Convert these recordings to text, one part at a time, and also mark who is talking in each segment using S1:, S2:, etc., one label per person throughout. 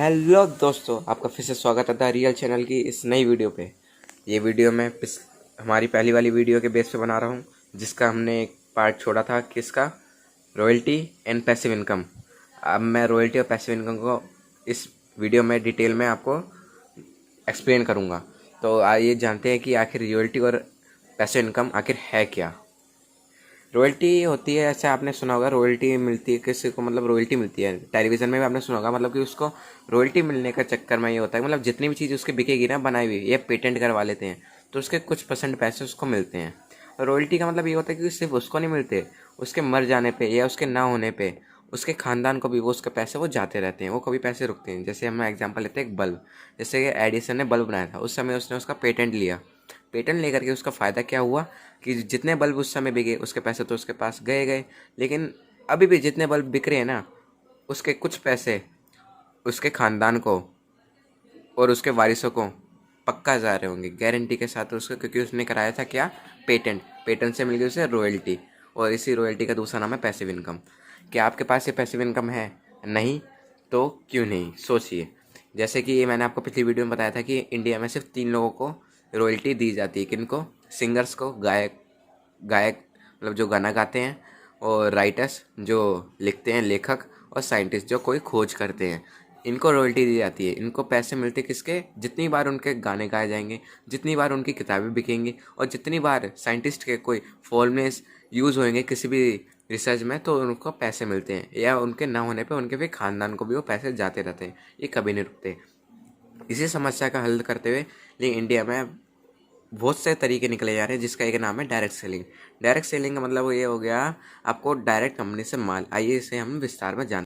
S1: Hello दोस्तों, आपका फिर से स्वागत है द रियल चैनल की इस नई वीडियो पे। ये वीडियो मैं हमारी पहली वाली वीडियो के बेस पे बना रहा हूँ, जिसका हमने एक पार्ट छोड़ा था, किसका, रॉयल्टी एंड पैसिव इनकम। अब मैं रॉयल्टी और पैसिव इनकम को इस वीडियो में डिटेल में आपको एक्सप्लेन करूँगा। तो आइए जानते हैं कि आखिर रॉयल्टी और पैसिव इनकम आखिर है क्या। रॉयल्टी होती है, ऐसे आपने सुना होगा, रॉयल्टी मिलती है किसी को, मतलब रॉयल्टी मिलती है। टेलीविज़न में भी आपने सुना होगा, मतलब कि उसको रॉयल्टी मिलने का चक्कर में ये होता है, मतलब जितनी भी चीज़ उसकी बिकेगी ना बनाई हुई, ये पेटेंट करवा लेते हैं तो उसके कुछ % पैसे उसको मिलते हैं। रॉयल्टी का मतलब ये होता है कि सिर्फ उसको नहीं मिलते, उसके मर जाने पर या उसके ना होने पर उसके ख़ानदान को भी वो उसके पैसे वो जाते रहते हैं, वो कभी पैसे रुकते हैं। जैसे हम एग्जाम्पल लेते हैं एक बल्ब, जैसे एडिसन ने बल्ब बनाया था, उस समय उसने उसका पेटेंट लिया। पेटेंट लेकर के उसका फ़ायदा क्या हुआ कि जितने बल्ब उस समय बिके उसके पैसे तो उसके पास गए, लेकिन अभी भी जितने बल्ब बिक रहे हैं ना, उसके कुछ पैसे उसके ख़ानदान को और उसके वारिसों को पक्का जा रहे होंगे, गारंटी के साथ उसको, क्योंकि उसने कराया था क्या, पेटेंट। पेटेंट से मिल गई उसे रॉयल्टी, और इसी रॉयल्टी का दूसरा नाम है पैसिव इनकम। क्या आपके पास ये पैसिव इनकम है? नहीं? तो क्यों नहीं, सोचिए। जैसे कि मैंने आपको पिछली वीडियो में बताया था कि इंडिया में सिर्फ 3 लोगों को रॉयल्टी दी जाती है। किनको? सिंगर्स को, गायक गायक मतलब जो गाना गाते हैं, और राइटर्स जो लिखते हैं, लेखक, और साइंटिस्ट जो कोई खोज करते हैं, इनको रॉयल्टी दी जाती है। इनको पैसे मिलते किसके? जितनी बार उनके गाने गाए जाएंगे, जितनी बार उनकी किताबें बिकेंगी, और जितनी बार साइंटिस्ट के कोई फॉर्मूलेस यूज़ होंगे किसी भी रिसर्च में, तो उनको पैसे मिलते हैं। या उनके ना होने पे उनके भी खानदान को भी वो पैसे जाते रहते हैं, ये कभी नहीं रुकते। इसी समस्या का हल करते हुए लेकिन इंडिया में बहुत से तरीके निकले जा रहे हैं, जिसका एक नाम है डायरेक्ट सेलिंग। डायरेक्ट सेलिंग का मतलब ये हो गया, आपको डायरेक्ट कंपनी से माल। आइए इसे हम विस्तार में जान।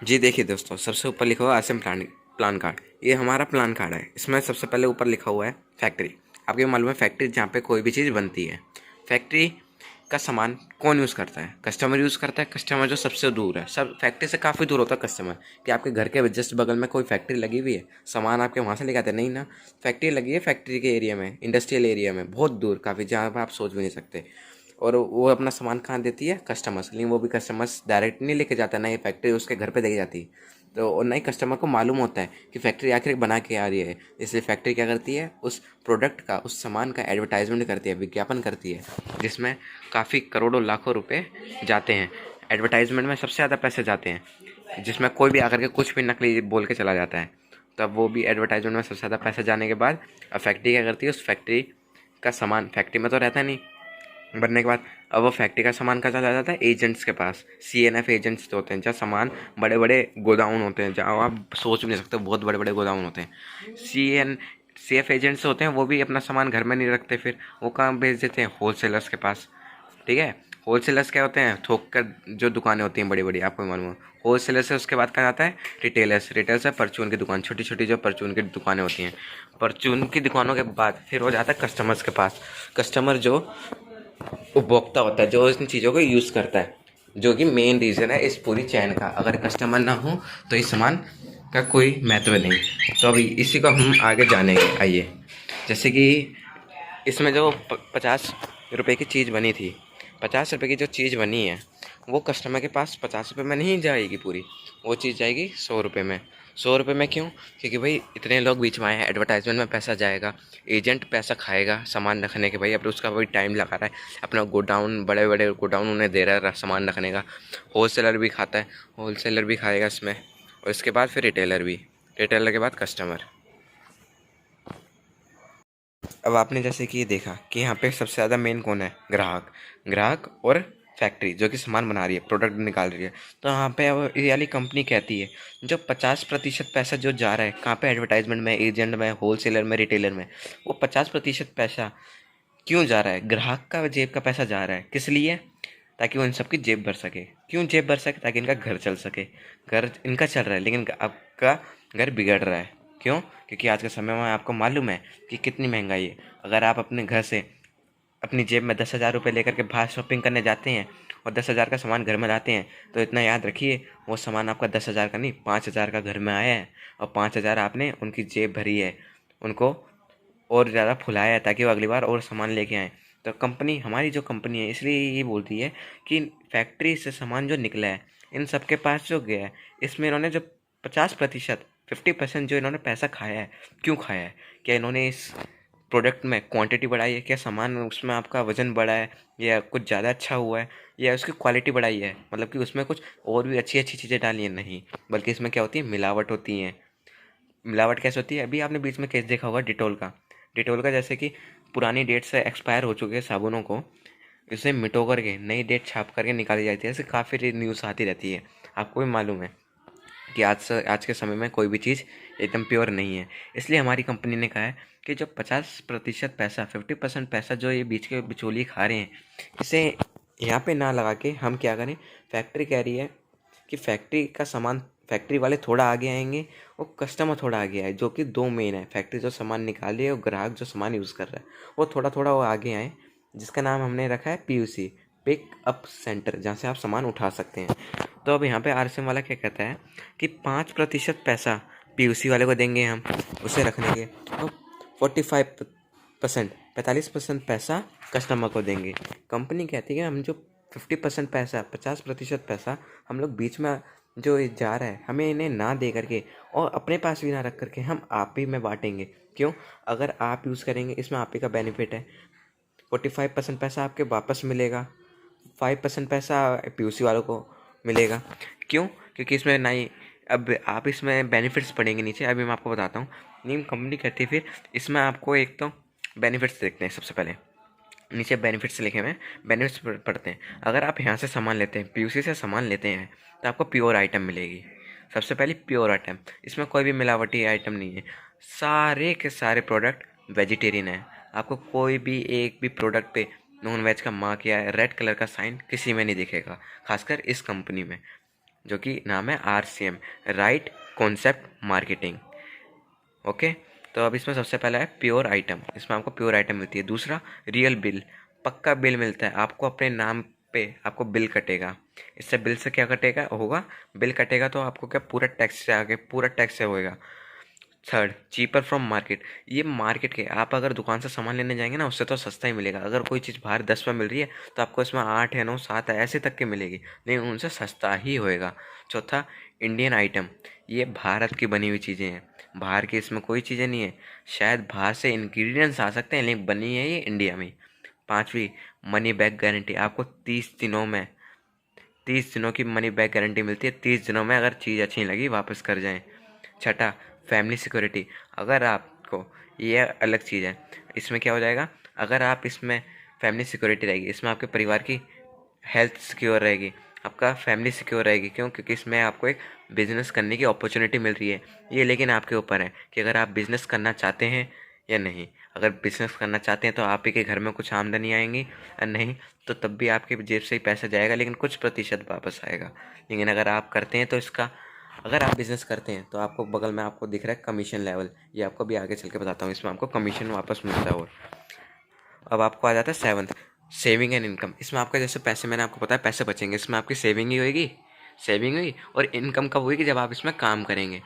S1: जी देखिए दोस्तों, सबसे ऊपर लिखा हुआ है असम प्लान कार्ड। ये हमारा प्लान कार्ड है। इसमें सबसे पहले ऊपर लिखा हुआ है फैक्ट्री। आपको मालूम है फैक्ट्री जहाँ पे कोई भी चीज़ बनती है, फैक्ट्री का सामान कौन यूज़ करता है? कस्टमर यूज़ करता है। कस्टमर जो सबसे दूर है, सब फैक्ट्री से काफ़ी दूर होता है कस्टमर। कि आपके घर के जस्ट बगल में कोई फैक्ट्री लगी हुई है, सामान आपके वहाँ से लेके आते? नहीं ना, फैक्ट्री लगी है फैक्ट्री के एरिया में, इंडस्ट्रियल एरिया में, बहुत दूर काफ़ी, जहाँ पर आप सोच भी नहीं सकते। और वो अपना सामान कहाँ देती है? कस्टमर्स। लेकिन वो भी कस्टमर्स डायरेक्ट नहीं लेके जाता, ना ये फैक्ट्री उसके घर पे देके जाती है। तो और ना ही कस्टमर को मालूम होता है कि फैक्ट्री आखिर बना के आ रही है। इसलिए फैक्ट्री क्या करती है, उस प्रोडक्ट का, उस सामान का एडवर्टाइजमेंट करती है, विज्ञापन करती है, जिसमें काफ़ी करोड़ों लाखों रुपए जाते हैं। एडवर्टाइजमेंट में सबसे ज़्यादा पैसे जाते हैं, जिसमें कोई भी आकर के कुछ भी नकली बोल के चला जाता है। तब वो भी एडवर्टाइजमेंट में सबसे ज़्यादा पैसे जाने के बाद अब फैक्ट्री क्या करती है, उस फैक्ट्री का सामान फैक्ट्री में तो रहता नहीं बनने के बाद, अब वो फैक्ट्री का सामान कहाँ चला जाता है? एजेंट्स के पास। CNF एजेंट्स तो होते हैं, जहाँ सामान बड़े बड़े गोदाउन होते हैं, जहाँ आप सोच भी नहीं सकते, बहुत बड़े बड़े गोदाउन होते हैं। CF एजेंट्स होते हैं, वो भी अपना सामान घर में नहीं रखते, फिर वो कहाँ भेज देते हैं? होलसेलर्स के पास। ठीक है, होलसेलर्स क्या होते हैं? थोक कर जो दुकानें होती हैं बड़ी बड़ी, आपको मालूम हो। होलसेलर से उसके बाद कहाँ जाता है? रिटेलर्स। रिटेलर्स है परचून की दुकान, छोटी छोटी जो परचून की दुकानें होती हैं। परचून की दुकानों के बाद फिर हो जाता है कस्टमर्स के पास। कस्टमर जो उपभोक्ता होता है, जो इन चीज़ों को यूज़ करता है, जो कि मेन रीज़न है इस पूरी चैन का। अगर कस्टमर ना हो तो इस सामान का कोई महत्व नहीं। तो अभी इसी को हम आगे जानेंगे। आइए, जैसे कि इसमें जो 50 रुपये की चीज़ बनी थी, 50 रुपये की जो चीज़ बनी है, वो कस्टमर के पास 50 रुपये में नहीं जाएगी पूरी, वो चीज़ जाएगी 100 रुपये में। 100 रुपये में क्यों? क्योंकि भाई इतने लोग बीच में आए हैं, एडवर्टाइजमेंट में पैसा जाएगा, एजेंट पैसा खाएगा सामान रखने के, भाई अब उसका भाई टाइम लगा रहा है, अपना गोडाउन, बड़े बड़े गोडाउन उन्हें दे रहा है सामान रखने का। होलसेलर भी खाता है, होलसेलर भी खाएगा इसमें, और इसके बाद फिर रिटेलर भी, रिटेलर के बाद कस्टमर। अब आपने जैसे कि ये देखा कि यहाँ पे सबसे ज़्यादा मेन कौन है? ग्राहक। ग्राहक और फैक्ट्री जो कि सामान बना रही है, प्रोडक्ट निकाल रही है। तो यहाँ पे अब ये वाली कंपनी कहती है जो 50% पैसा जो जा रहा है कहाँ पे? एडवर्टाइजमेंट में, एजेंट में, होलसेलर में, रिटेलर में। वो 50% पैसा क्यों जा रहा है? ग्राहक का जेब का पैसा जा रहा है। किस लिए? ताकि वो इन सबकी जेब भर सके। क्यों जेब भर सके? ताकि इनका घर चल सके। घर इनका चल रहा है, लेकिन आपका घर बिगड़ रहा है। क्यों? क्योंकि आज के समय में आपको मालूम है कि कितनी महंगाई है। अगर आप अपने घर से अपनी जेब में 10,000 रुपये लेकर के बाहर शॉपिंग करने जाते हैं और 10,000 का सामान घर में लाते हैं, तो इतना याद रखिए, वो सामान आपका 10,000 का नहीं, 5,000 का घर में आया है, और 5,000 आपने उनकी जेब भरी है, उनको और ज़्यादा फुलाया है ताकि वो अगली बार और सामान लेके आएँ। तो कंपनी, हमारी जो कंपनी है, इसलिए ये बोलती है कि फैक्ट्री से सामान जो निकला है इन सब के पास जो गया है, इसमें इन्होंने जो 50%, 50% जो इन्होंने पैसा खाया है, क्यों खाया है? क्या इन्होंने इस प्रोडक्ट में क्वांटिटी बढ़ाई है? क्या सामान उसमें आपका वजन बढ़ा है, या कुछ ज़्यादा अच्छा हुआ है, या उसकी क्वालिटी बढ़ाई है? मतलब कि उसमें कुछ और भी अच्छी अच्छी चीज़ें डाली हैं? नहीं, बल्कि इसमें क्या होती है, मिलावट होती है। मिलावट कैसे होती है? अभी आपने बीच में केस देखा होगा डिटोल का जैसे कि पुरानी डेट से एक्सपायर हो चुके साबुनों को इसे मिटो करके नई डेट छाप करके निकाली जाती है। ऐसे काफ़ी न्यूज़ आती रहती है। आपको भी मालूम है कि आज के समय में कोई भी चीज़ एकदम प्योर नहीं है। इसलिए हमारी कंपनी ने कहा है कि जो 50% पैसा, 50% पैसा जो ये बीच के बिचौलिए खा रहे हैं, इसे यहाँ पे ना लगा के हम क्या करें। फैक्ट्री कह रही है कि फैक्ट्री का सामान, फैक्ट्री वाले थोड़ा आगे आएंगे और कस्टमर थोड़ा आगे आए, जो कि दो मेन है। फैक्ट्री जो सामान निकाल रही है और ग्राहक जो सामान यूज़ कर रहा है, वो थोड़ा थोड़ा वो आगे आए, जिसका नाम हमने रखा है PUC, पिक अप सेंटर, जहाँ से आप सामान उठा सकते हैं। तो अब यहाँ पे RSM वाला क्या कहता है कि 5% पैसा PUC वाले को देंगे हम उसे रखने के, तो 45% पैसा कस्टमर को देंगे। कंपनी कहती है हम जो 50% पैसा, 50% पैसा हम लोग बीच में जो ये जा रहा है, हमें इन्हें ना दे करके और अपने पास भी ना रख करके हम आप ही में बांटेंगे। क्यों? अगर आप यूज़ करेंगे, इसमें आप ही का बेनिफिट है। 45% पैसा आपके वापस मिलेगा, 5% पैसा PUC वालों को मिलेगा। क्यों? क्योंकि इसमें ना ही अब आप इसमें बेनिफिट्स पढ़ेंगे नीचे, अभी मैं आपको बताता हूँ। नीम कंपनी कहती है फिर इसमें आपको एक तो बेनिफिट्स देखते हैं। सबसे पहले नीचे बेनिफिट्स लिखे हुए हैं, बेनिफिट्स पढ़ते हैं। अगर आप यहाँ से सामान लेते हैं, PUC से सामान लेते हैं, तो आपको प्योर आइटम मिलेगी। सबसे पहले प्योर आइटम, इसमें कोई भी मिलावटी आइटम नहीं है। सारे के सारे प्रोडक्ट वेजिटेरियन है। आपको कोई भी एक भी प्रोडक्ट पे नॉन वेज का मार्क या रेड कलर का साइन किसी में नहीं दिखेगा, खासकर इस कंपनी में, जो कि नाम है RCM, right concept marketing. Okay, तो अब इसमें सबसे पहला है प्योर आइटम, इसमें आपको प्योर आइटम मिलती है। दूसरा, रियल बिल, पक्का बिल मिलता है आपको, अपने नाम पे आपको बिल कटेगा। इससे बिल से क्या कटेगा होगा, बिल कटेगा तो आपको क्या पूरा टैक्स से आगे पूरा टैक्स से होएगा। थर्ड, चीपर फ्रॉम मार्केट, ये मार्केट के आप अगर दुकान से सामान लेने जाएंगे ना, उससे तो सस्ता ही मिलेगा। अगर कोई चीज़ बाहर 10 में मिल रही है तो आपको इसमें 8 है, 9, 7 है, ऐसे तक की मिलेगी, लेकिन उनसे सस्ता ही होएगा। चौथा, इंडियन आइटम, ये भारत की बनी हुई चीज़ें हैं, बाहर की इसमें कोई चीज़ें नहीं है। शायद बाहर से इंग्रेडिएंट्स आ सकते हैं, लेकिन बनी है ये इंडिया में। पाँचवीं, मनी बैक गारंटी, आपको 30 दिनों की मनी बैक गारंटी मिलती है। 30 दिनों में अगर चीज़ अच्छी लगी वापस कर जाएं। छठा, फैमिली सिक्योरिटी, अगर आपको, ये अलग चीज़ है, इसमें क्या हो जाएगा, अगर आप इसमें फैमिली सिक्योरिटी रहेगी, इसमें आपके परिवार की हेल्थ सिक्योर रहेगी, आपका फैमिली सिक्योर रहेगी। क्यों? क्योंकि इसमें आपको एक बिज़नेस करने की अपॉर्चुनिटी मिल रही है। ये लेकिन आपके ऊपर है कि अगर आप बिज़नेस करना चाहते हैं या नहीं। अगर बिज़नेस करना चाहते हैं तो आप ही के घर में कुछ आमदनी आएंगी, और नहीं तो तब भी आपके जेब से ही पैसा जाएगा, लेकिन कुछ प्रतिशत वापस आएगा। लेकिन अगर आप करते हैं तो इसका, अगर आप बिज़नेस करते हैं तो आपको बगल में आपको दिख रहा है कमीशन लेवल, ये आपको भी आगे चल के बताता हूँ, इसमें आपको कमीशन वापस मिलता है। और अब आपको आ जाता है सेवन्थ, सेविंग एंड इनकम। इसमें आपका जैसे पैसे, मैंने आपको बताया पैसे बचेंगे, इसमें आपकी सेविंग ही होगी, सेविंग हुई। और इनकम कब होगी? जब आप इसमें काम करेंगे,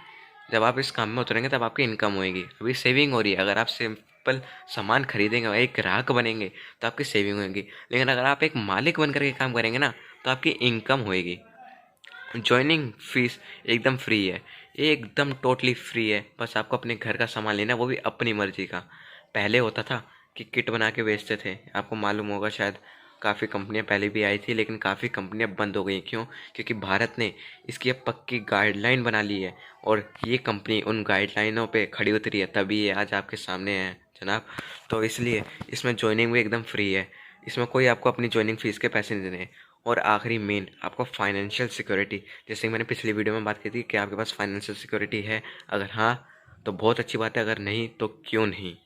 S1: जब आप इस काम में उतरेंगे तब आपकी इनकम होएगी। अभी सेविंग हो रही है, अगर आप सिंपल सामान खरीदेंगे और एक ग्राहक बनेंगे तो आपकी सेविंग होगी। लेकिन अगर आप एक मालिक बन करके काम करेंगे ना, तो आपकी इनकम होएगी। ज्वाइनिंग फीस एकदम फ्री है, एकदम टोटली फ्री है। बस आपको अपने घर का सामान लेना, वो भी अपनी मर्जी का। पहले होता था कि किट बना के बेचते थे, आपको मालूम होगा शायद, काफ़ी कंपनियां पहले भी आई थी, लेकिन काफ़ी कंपनियां बंद हो गई। क्यों? क्योंकि भारत ने इसकी अब पक्की गाइडलाइन बना ली है, और ये कंपनी उन गाइडलाइनों पे खड़ी उतरी है, तभी ये आज आपके सामने है जनाब। तो इसलिए इसमें ज्वाइनिंग भी एकदम फ्री है, इसमें कोई आपको अपनी ज्वाइनिंग फ़ीस के पैसे नहीं देने। और आखिरी मेन, आपको फाइनेंशियल सिक्योरिटी, जैसे मैंने पिछली वीडियो में बात की थी कि आपके पास फाइनेंशियल सिक्योरिटी है, अगर हाँ तो बहुत अच्छी बात है, अगर नहीं तो क्यों नहीं।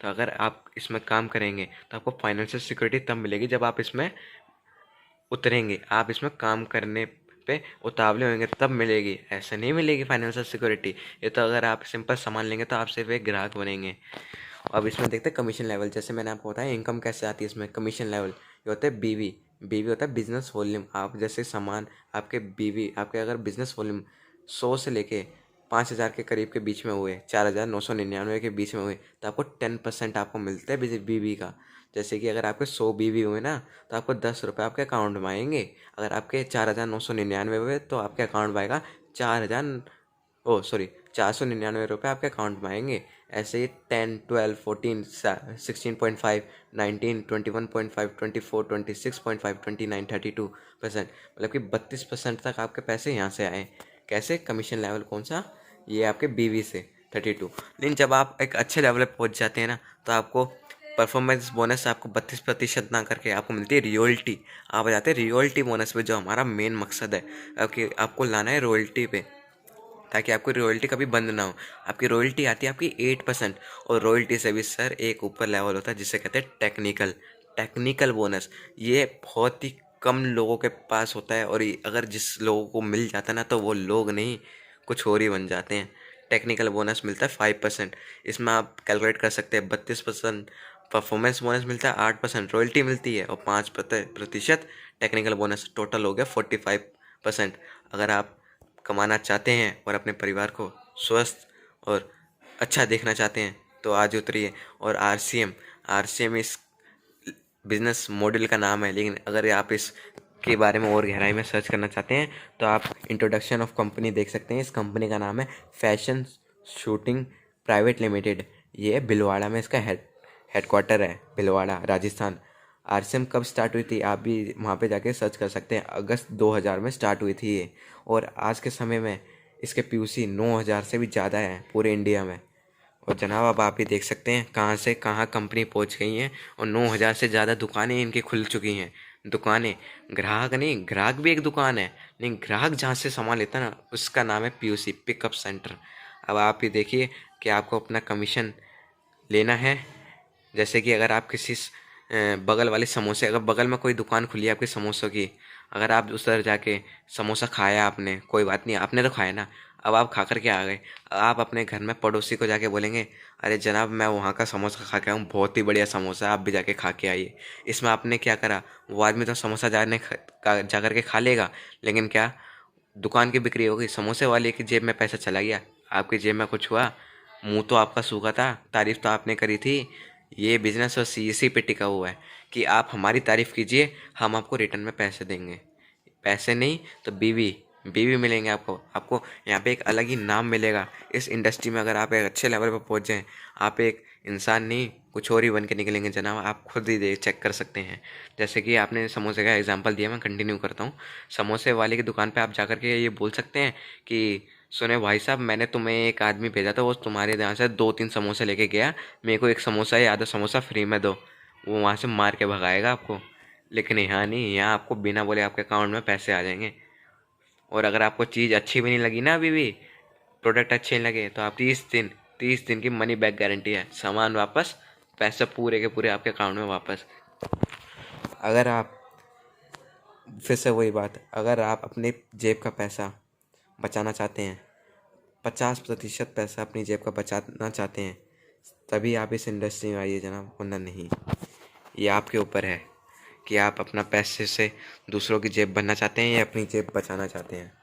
S1: तो अगर आप इसमें काम करेंगे तो आपको फाइनेंशियल सिक्योरिटी तब मिलेगी जब आप इसमें उतरेंगे, आप इसमें काम करने पे उतावले होंगे तब मिलेगी, ऐसे नहीं मिलेगी फाइनेंशियल सिक्योरिटी। ये तो अगर आप सिंपल सामान लेंगे तो आप सिर्फ एक ग्राहक बनेंगे। अब इसमें देखते हैं कमीशन लेवल, जैसे मैंने आपको बताया इनकम कैसे आती है इसमें। कमीशन लेवल ये होता है बीवी होता है बिजनेस वॉल्यूम। आप जैसे सामान, आपके अगर बिजनेस वॉल्यूम 100 से लेके 5,000 के करीब के बीच में हुए, 4,999 के बीच में हुए, तो आपको 10% आपको मिलता है बीवी का। जैसे कि अगर आपके 100 बीवी हुए ना, तो आपको 10 रुपये आपके अकाउंट में आएंगे। अगर आपके 4,999 हुए तो आपके अकाउंट में आएगा 4,499 रुपये आपके अकाउंट में आएंगे। ऐसे ही 10, 12, 14, 16.5, 19, 21.5, 24, 26.5, 29, 32%, मतलब कि 32% तक आपके पैसे यहाँ से आए। कैसे? कमीशन लेवल कौन सा? ये आपके बीवी से 32। लेकिन जब आप एक अच्छे लेवल पर पहुँच जाते हैं ना, तो आपको परफॉर्मेंस बोनस आपको 32% ना करके आपको मिलती है रॉयल्टी। आप आ जाते हैं रॉयल्टी बोनस पे, जो हमारा मेन मकसद है कि आपको लाना है रॉयल्टी पे, ताकि आपकी रॉयल्टी कभी बंद ना हो। आपकी रॉयल्टी आती है आपकी 8%, और रॉयल्टी से भी सर एक ऊपर लेवल होता है जिसे कहते हैं टेक्निकल बोनस। ये बहुत ही कम लोगों के पास होता है, और अगर जिस लोगों को मिल जाता है ना, तो वो लोग नहीं कुछ और ही बन जाते हैं। टेक्निकल बोनस मिलता है 5%। इसमें आप कैलकुलेट कर सकते हैं 32% परफॉर्मेंस बोनस मिलता है, 8% रॉयल्टी मिलती है, और 5% टेक्निकल बोनस। टोटल हो गया 45%। अगर आप कमाना चाहते हैं और अपने परिवार को स्वस्थ और अच्छा देखना चाहते हैं, तो आज उतरिए। और आरसीएम इस बिजनेस मॉडल का नाम है, लेकिन अगर आप इस के बारे में और गहराई में सर्च करना चाहते हैं, तो आप इंट्रोडक्शन ऑफ कंपनी देख सकते हैं। इस कंपनी का नाम है फैशन शूटिंग प्राइवेट लिमिटेड। ये भिलवाड़ा में इसका हेडक्वार्टर है, भिलवाड़ा, राजस्थान। आरसीएम कब स्टार्ट हुई थी, आप भी वहाँ पे जाके सर्च कर सकते हैं। अगस्त 2000 में स्टार्ट हुई थी ये, और आज के समय में इसके पीयूसी 9000 से भी ज़्यादा है पूरे इंडिया में। और जनाब अब आप ही देख सकते हैं कहाँ से कहाँ कंपनी पहुँच गई हैं, और 9000 से ज़्यादा दुकानें इनकी खुल चुकी हैं। दुकानें, ग्राहक नहीं, ग्राहक भी एक दुकान है, लेकिन ग्राहक जहाँ से सामान लेता है ना, उसका नाम है पीयूसी, पिकअप सेंटर। अब आप ही देखिए कि आपको अपना कमीशन लेना है। जैसे कि अगर आप किसी बगल वाले समोसे, अगर बगल में कोई दुकान खुली है आपके समोसों की, अगर आप उधर जाके समोसा खाया आपने, कोई बात नहीं, आपने तो खाया ना, अब आप खा कर के आ गए, आप अपने घर में पड़ोसी को जाके बोलेंगे, अरे जनाब मैं वहाँ का समोसा खा के आऊँ, बहुत ही बढ़िया समोसा है, आप भी जाके खा के आइए। इसमें आपने क्या करा? वो आदमी तो समोसा जा कर के खा लेगा, लेकिन क्या दुकान की बिक्री हो गई, समोसे वाले की जेब में पैसा चला गया, आपकी जेब में कुछ हुआ? मुंह तो आपका सूखा था, तारीफ तो आपने करी थी। ये बिजनेस और इसी पे टिका हुआ है कि आप हमारी तारीफ कीजिए, हम आपको रिटर्न में पैसे देंगे। पैसे नहीं तो बीवी बीवी मिलेंगे आपको। आपको यहाँ पे एक अलग ही नाम मिलेगा इस इंडस्ट्री में। अगर आप एक अच्छे लेवल पर पहुँच जाएँ, आप एक इंसान नहीं कुछ और ही बन के निकलेंगे जनाब। आप खुद ही चेक कर सकते हैं। जैसे कि आपने समोसे का एग्जांपल दिया, मैं कंटिन्यू करता हूँ। समोसे वाले की दुकान पे आप जाकर के ये बोल सकते हैं कि सुने भाई साहब, मैंने तुम्हें एक आदमी भेजा था, वो तुम्हारे यहाँ से 2-3 समोसे लेके गया, मेरे को एक समोसा या आधा समोसा फ्री में दो। वो वहाँ से मार के भगाएगा आपको। लेकिन यहाँ नहीं, यहाँ आपको बिना बोले आपके अकाउंट में पैसे आ जाएंगे। और अगर आपको चीज़ अच्छी भी नहीं लगी ना, अभी भी प्रोडक्ट अच्छे नहीं लगे, तो आप 30 दिन की मनी बैक गारंटी है। सामान वापस, पैसे पूरे के पूरे आपके अकाउंट में वापस। अगर आप, फिर से वही बात, अगर आप अपने जेब का पैसा बचाना चाहते हैं, 50% पैसा अपनी जेब का बचाना चाहते हैं, तभी आप इस इंडस्ट्री में आइए जनाब, वरना नहीं। ये आपके ऊपर है कि आप अपना पैसे से दूसरों की जेब भरना चाहते हैं या अपनी जेब बचाना चाहते हैं।